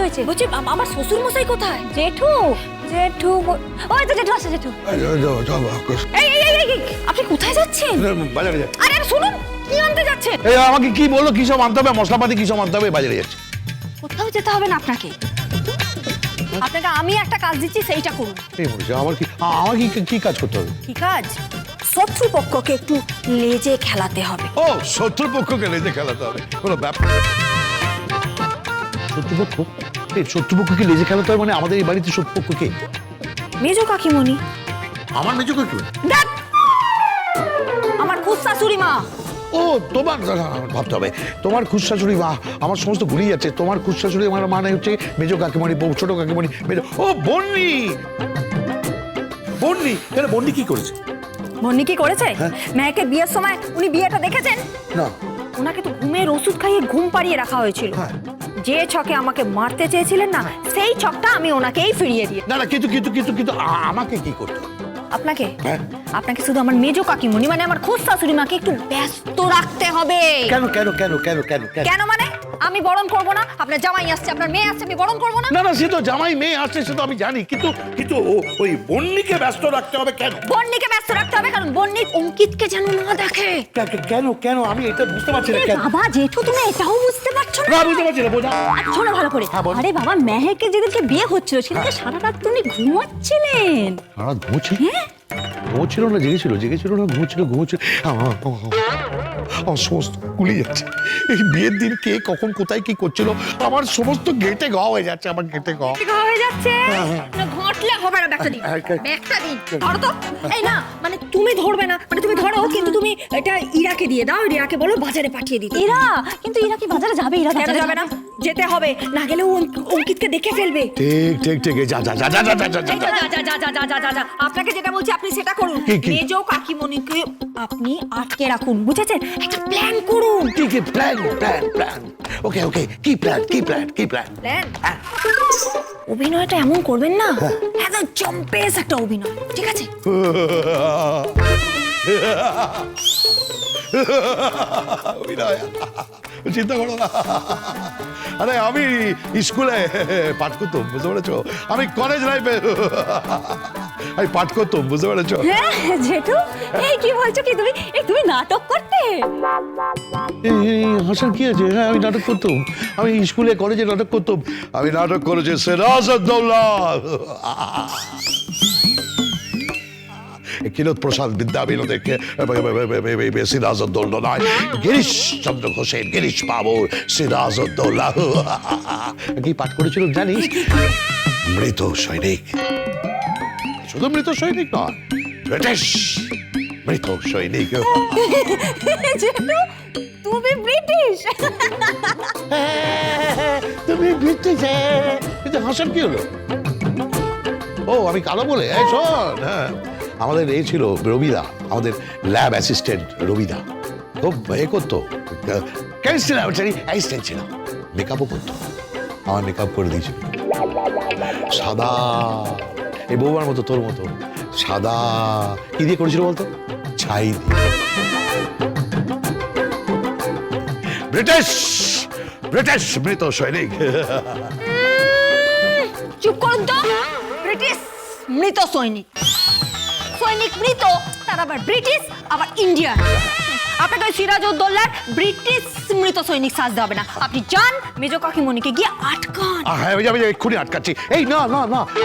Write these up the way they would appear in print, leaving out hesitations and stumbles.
হয়েছে? বলছি আমার শ্বশুর মশাই কোথায়? জেঠু জেঠু ওই তো জেঠু আসছে জেঠু। এই আপনি কোথায় যাচ্ছেন? বাজারে যাচ্ছি। আরে শুনুন, কি আনতে যাচ্ছেন? এই আমাকে কি বললো, কি সব আনতে হবে, মশলাপাতি কি সব আনতে হবে, বাজারে যাচ্ছি। কোথাও যেতে হবে না আপনাকে, আপনাকে আমি একটা কাজ দিচ্ছি, সেইটা করুন। এই বলছি আমার কি কাজ করতে হবে? কি কাজ? শত্রুপক্ষকে একটু লেজে খেলাতে হবে। ও, শত্রুপক্ষকে লেজে খেলাতে হবে, কোনো ব্যাপার। শত্রুপক্ষ? এই শত্রুপক্ষকে লেজে খেলাতে হবে মানে আমাদের এই বাড়িতে শত্রুপক্ষ কে? মেজো কাকিমণি। আমার মেজো কাকু? দেখ, আমার খুদ শাশুড়ি মা। ও, তোমার ভাবতে হবে, তোমার খুশাশুড়ি মা। আমার সমস্ত ঘুরিয়ে যাচ্ছে। তোমার খুশাশুড়ি আমার মানে হচ্ছে মেজো কাকিমণি, ছোট কাকিমণি, মেজো। ও বন্নি, বন্নি কেন? বন্নি কি করেছে? বন্নি কি করেছে? মেয়েকে বিয়ের সময় উনি বিয়েটা দেখেছেন না। ওনাকে তো ঘুমের ওষুধ খাইয়ে ঘুম পাড়িয়ে রাখা হয়েছিল। যে ছকে আমাকে মারতে চেয়েছিলেন না, সেই ছকটা আমি ওনাকেই ফিরিয়ে দিই। না না, কিন্তু আমাকে কি করতে? আপনাকে আপনাকে শুধু আমার মেজো কাকিমণি মানে আমার খুদ শাশুড়ি মাকে একটু ব্যস্ত রাখতে হবে। কেন কেন কেন কেন কেন কেন মানে আমি বরণ করব না? আপনার জামাই আসছে, আপনার মেয়ে আসছে, আমি বরণ করব না? না না, সে তো জামাই মেয়ে আসছে, সে তো আমি জানি, কিন্তু ওই বন্নিকে ব্যস্ত রাখতে হবে কেন? বন্নিকে ব্যস্ত রাখতে হবে কারণ বন্নি অঙ্কিতকে যেন না দেখে। কেন কেন আমি এটা বুঝতে পারছি না। বাবা জেঠু, তুমি এটাও বুঝতে পারছো না? না, বুঝতে পারছি না, বোঝা। শোনো ভালো করে। আরে বাবা, মেহেকে যেদিনকে বিয়ে হচ্ছিল সেদিনকে সারা রাত তুমি ঘুমাচ্ছিলেন। সারা ঘুমোচ্ছিল? ঘুমোচ্ছিল না, জেগেছিল না, ঘুমোচ্ছিল। আমার সমস্ত গুলি যাচ্ছে। এই বিয়ের দিন কে কখন কোথায় কি করছিল আমার সমস্ত গেটে ঘা হয়ে যাচ্ছে, আমার গেটে ঘা হয়ে যাচ্ছে। না ঘটলে হবে না, ব্যাগটা দিন। ব্যাগটা দিন, ধরো তো। এই না মানে তুমি ধরবে না, মানে তুমি ধরো, কিন্তু তুমি এটা ইরাকে দিয়ে দাও। ইরাকে বলো বাজারে পাঠিয়ে দিতে। ইরা? কিন্তু ইরা কি বাজারে যাবে? ইরা বাজারে যাবে না? যেতে হবে, না গেলে ও অঙ্কিতকে দেখে ফেলবে। ঠিক যা। আপনাকে যেটা বলছি আপনি সেটা করুন। মেজো কাকিমণিকে আপনি আটকে রাখুন, বুঝেছেন? একটা প্ল্যান করুন। কি প্ল্যান? ওকে কি প্ল্যান? প্ল্যান? অভিনয়টা এমন করবেন না, একদম জম্পেস একটা অভিনয়, ঠিক আছে? চিন্তা করো না। আরে আমি স্কুলে পাঠ করতাম, বুঝতে পেরেছো? আমি কলেজ লাইফে আমি পাঠ করতাম, বুঝতে পেরেছো? হ্যাঁ জেঠু, এই কি বলছো কি তুমি? তুমি নাটক করতে? হাসার কি আছে? হ্যাঁ, আমি নাটক করতাম। আমি স্কুলে কলেজে নাটক করতাম। আমি নাটক করেছি সিরাজউদ্দৌলা, কিরত প্রসাদ বিদ্যা বিনোদকে সিরাজউদ্দৌলা নয়, গিরিশ চন্দ্র ঘোষের, গিরিশ বাবুর সিরাজউদ্দৌলা। কি পাঠ করেছিল জানিস? মৃত সৈনিক। শুধু মৃত সৈনিক নয়, ব্রিটিশ মৃত সৈনিক। জেঠু, তুমি ব্রিটিশ? তুমি ব্রিটিশ? হাসার কি হলো? ও, আমি কালো বলে? শোন, আমাদের এ ছিল রবিদা, আমাদের ল্যাব অ্যাসিস্ট্যান্ট রবিদা। খুব এ করতো, কেমিস্ট্রি ল্যাবরেটরি অ্যাসিস্ট্যান্ট ছিল। মেকআপও করতো, আমার মেকআপ করে দিয়েছিল। সাদা, এই বৌমার মতো, তোর মতো সাদা। কি দিয়ে করেছিল বলতো? ছাই দিয়ে। ব্রিটিশ মৃত সৈনিক। চুপ করুন তো। ব্রিটিশ মৃত সৈনিক, সৈনিক মৃত, তার আবার ব্রিটিশ, আবার ইন্ডিয়ান। আপনাকে সিরাজউদ্দৌলার ব্রিটিশ মৃত সৈনিক সাজতে হবে না। আপনি যান, মেজো কাকিমণিকে গিয়ে আটকান। হ্যাঁ, আমি এক্ষুনি আটকাচ্ছি। এই না,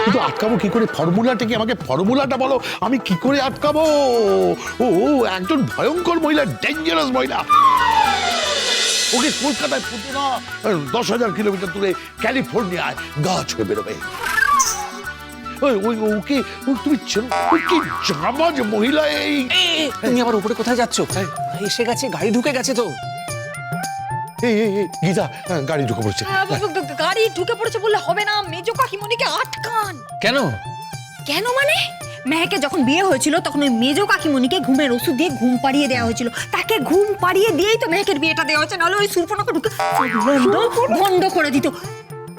কিন্তু আটকাবো কি করে? ফর্মুলাটা কি? আমাকে ফর্মুলাটা বলো, আমি কি করে আটকাবো? ও একজন ভয়ঙ্কর মহিলা, ডেঞ্জারাস মহিলা। ওকে কলকাতায় ফুটে না, 10,000 কিলোমিটার দূরে ক্যালিফোর্নিয়ায় গাছ হয়ে বেরোবে। ওকে তুমি কি জামাজ মহিলা? এই তুমি আবার উপরে কোথায় যাচ্ছ? এসে গেছে, গাড়ি ঢুকে গেছে তো। গীতা, গাড়ি ঢুকে পড়ছে। গাড়ি ঢুকে পড়েছে বললে হবে না, মেজো কাকিমণিকে আটকান। কেন? কেন মানে মেহেকে যখন বিয়ে হয়েছিল তখন ওই মেজো কাকিমণিকে ঘুমের ওষুধ দিয়ে ঘুম পাড়িয়ে দেওয়া হয়েছিল। তাকে ঘুম পাড়িয়ে দিয়েই তো মেহেকের বিয়েটা দেওয়া হয়েছে, নাহলে ওই সুরপনাকে ঢুকে ভন্ড করে দিত।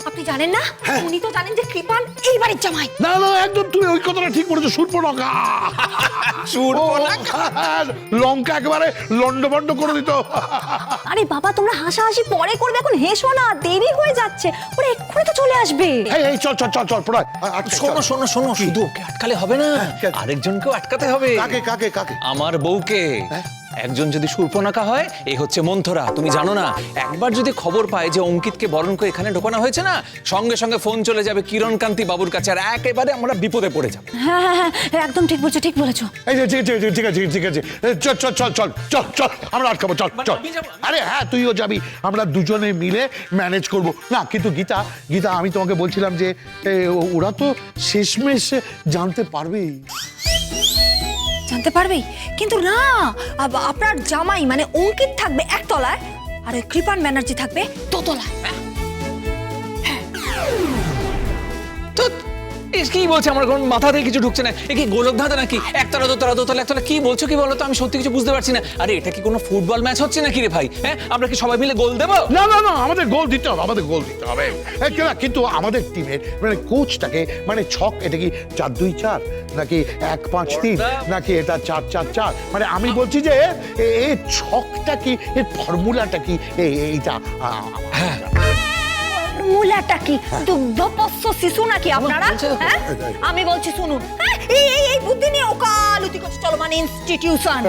আপনি জানেন না উনি তো জানেন যে কৃপান এই বাড়ির জামাই। না না একদম তুমি ওই কথাটা ঠিক বলেছো, শূর্পণখা। লঙ্কা একেবারে লন্ডভন্ড করে দিত। আরে বাবা তোমরা হাসাহাসি পরে করবে, এখন হেসো না, দেরি হয়ে যাচ্ছে, ওরা এক্ষুনি তো চলে আসবে। এই চল চল চল চল প্রণয়, শোনো শোনো শোনো, শুধু ওকে আটকালে হবে না, আরেকজনকেও আটকাতে হবে। কাকে কাকে কাকে? আমার বউকে। একজন যদি শূর্পণখা হয়, এই হচ্ছে মন্থরা। তুমি জানো না, একবার যদি খবর পায় যে অঙ্কিতকে বরণ করে এখানে ঢোকানো হয়েছে না, সঙ্গে সঙ্গে ফোন চলে যাবে কিরণ কান্তি বাবুর কাছে, আর একেবারে আমরা বিপদে পড়ে যাব। হ্যাঁ হ্যাঁ হ্যাঁ একদম ঠিক বলছো, ঠিক বলেছো। এই যে ঠিক আছে ঠিক আছে, চল চল চল চল চল চল, আমরা আটকাবো, চল চল। আরে হ্যাঁ তুইও যাবি, আমরা দুজনে মিলে ম্যানেজ করব। না কিন্তু গীতা গীতা, আমি তোমাকে বলছিলাম যে ওরা তো শেষমেশ জানতে পারবেই। জানতে পারবেই, কিন্তু না, আপনার জামাই মানে অঙ্কিত থাকবে একতলায়, আর ওই কৃপান ব্যানার্জি থাকবে দোতলায়। তো কি বলছে, আমার কোন মাথাতে কিছু ঢুকছে না। এ কি গোলক ধাঁধা নাকি? একতলা দোতলা দোতলা একতলা, কি বলছো কি বলো তো? আমি সত্যি কিছু বুঝতে পারছি না। আরে এটা কি কোনো ফুটবল ম্যাচ হচ্ছে নাকি রে ভাই? হ্যাঁ, আমরা কি সবাই মিলে গোল দেবো? না না না, আমাদের গোল দিতে হবে, আমাদের গোল দিতে হবে। কিন্তু আমাদের টিমের মানে কোচটাকে মানে ছক, এটা কি 4-2-4 নাকি 1-5-3 নাকি এটা 4-4-4? মানে আমি বলছি যে এই ছকটা কি, এর ফর্মুলাটা কি, এইটা মূলাটা কি? দুগ্ধপোষ্য শিশু নাকি আপনারা? হ্যাঁ আমি বলছি শুনুন, এই বুদ্ধি নিয়ে ওকালতি করছে চলমান ইনস্টিটিউশন।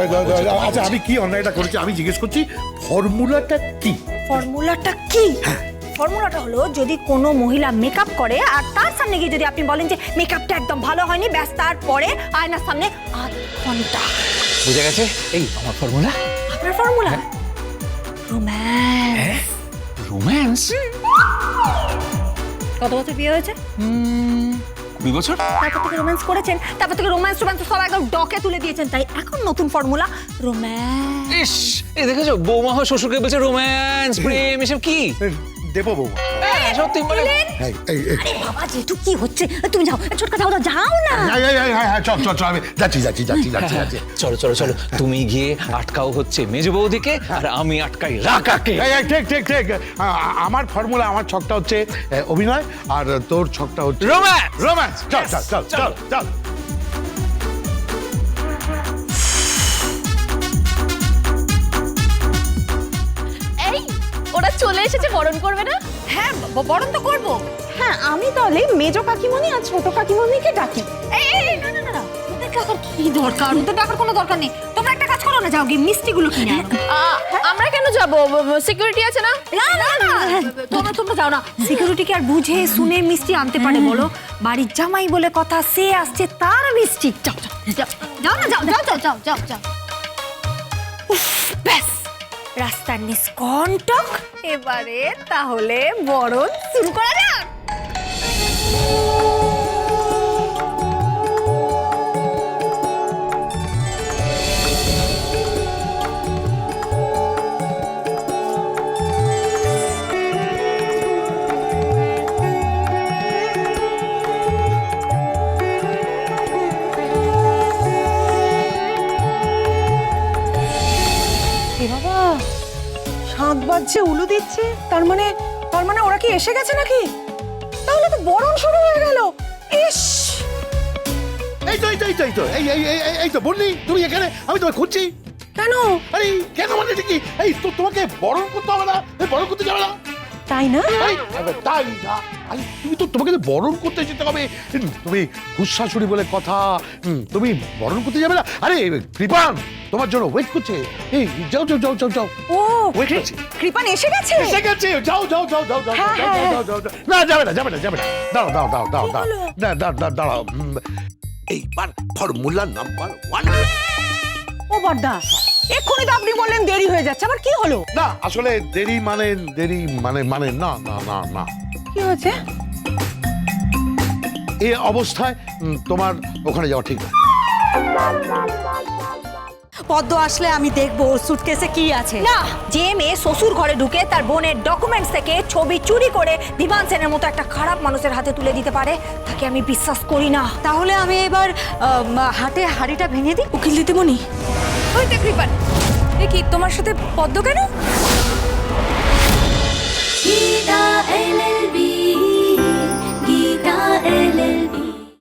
আচ্ছা আমি কি অন্যায়টা করেছি আমি জিজ্ঞেস করছি, ফর্মুলাটা কি? ফর্মুলাটা কি? ফর্মুলাটা হলো, যদি কোনো মহিলা মেকআপ করে আর তার সামনে গিয়ে যদি আপনি বলেন যে মেকআপটা একদম ভালো হয়নি, ব্যাস তারপরে আয়নার সামনে আধ ঘন্টা। বুঝে গেছে? এই আমার ফর্মুলা। আপনার ফর্মুলা রোম্যান্স। রোম্যান্স? কত বছর বিয়ে হয়েছে? 20 বছর। তারপর থেকে রোম্যান্স করেছেন, তারপর থেকে রোম্যান্স সব একদম ডকে তুলে দিয়েছেন, তাই এখন নতুন ফর্মুলা রোম্যান্স। ইস, এই দেখেছো বৌমা হয় শ্বশুরকে বলছে রোম্যান্স, প্রেম, এসব কি? দেবো বৌমা। সত্যি মানে আরে বাবা জেঠু কি হচ্ছে? তুমি যাও, ছোটকা যাও, যাও না। চল চল চল, আমি যাচ্ছি যাচ্ছি যাচ্ছি যাচ্ছি যাচ্ছি। চলো চলো চলো, তুমি গিয়ে আটকাও হচ্ছে মেজো বৌদিকে, আর আমি আটকাই রাকাকে। ঠিক ঠিক ঠিক, আমার ফর্মুলা, আমার ছকটা হচ্ছে অভিনয়, আর তোর ছকটা হচ্ছে রোম্যান্স। রোম্যান্স। চল চল চল চল চল। এই ওরা চলে এসেছে, বরণ করবে না? হ্যাঁ বরণ তো করবো। হ্যাঁ, আমি তাহলে মেজো কাকিমণি আর ছোট কাকিমণিকে ডাকি। এই না না না না, ওদের ডাকার কি দরকার? ওদের ডাকার কোনো দরকার নেই। তোমরা একটা কাজ করো না, যাও গিয়ে মিষ্টিগুলো কিনে আনো। আমরা কেন যাব? সিকিউরিটি আছে না? না না না, তোমরা যাও না। সিকিউরিটি কি আর বুঝে শুনে মিষ্টি আনতে পারে বলো? বাড়ির জামাই বলে কথা, সে আসছে তার মিষ্টি। যাও যাও যাও যাও না, যাও যাও যাও যাও যাও যাও। উফ, ব্যাস রাস্তার নিষ্কণ্টক। এবারে তাহলে বরণ শুরু করা যাক। বাবা 7 বাজছে, উলু দিচ্ছে, তার মানে ওরা কি এসে গেছে নাকি? তাহলে তো বরণ শুরু হয়ে গেল। ইস, এই তো বললি তুমি এখানে, আমি তোমায় খুঁজছি। কেন? আরে কেন মানে কি? এই তো তোমাকে বরণ করতে হবে না? বরণ করতে যাবে না? তাই না? তাই না? তোমাকে তো বরণ করতে যেতে হবে। তুমি হুশাশুড়ি বলে কথা, তুমি বরণ করতে যাবে না? আরে কৃপান তোমার জন্য ওয়েট করছে। এই যাও যাও যাও যাও যাও। ও ওয়েট করছে। কৃপান এসে গেছে? এসে গেছে, যাও যাও যাও যাও যাও হ্যাঁ, যাও হ্যাঁ। যাও যাও যাও। না যাবে না যাবে না যাবে না, দাঁড়াও দাঁড়াও দাঁড়াও দাঁড়াও দাঁড়াও দাঁড়াও। এইবার ফর্মুলা নাম্বার 1। ও বড়দা, এক্ষুনি তো আপনি বললেন দেরি হয়ে যাচ্ছে, আবার কি হলো? না আসলে দেরি মানে না না না না, কি হয়েছে? এই অবস্থায় তোমার ওখানে যাওয়া ঠিক না। পদ্ম আসলে আমি দেখবো ওর সুটকেসে কি আছে। না, যে মেয়ে শ্বশুর ঘরে ঢুকে তার বোনের ডকুমেন্টস থেকে ছবি চুরি করে দিবান সেনের মতো একটা খারাপ মানুষের হাতে তুলে দিতে পারে, তাকে আমি বিশ্বাস করি না। তাহলে আমি এবার হাটে হাড়িটা ভেঙে দিই। উকিল দিদিমণি, হইতে কৃপান, এ কি তোমার সাথে পদ্ম কেন?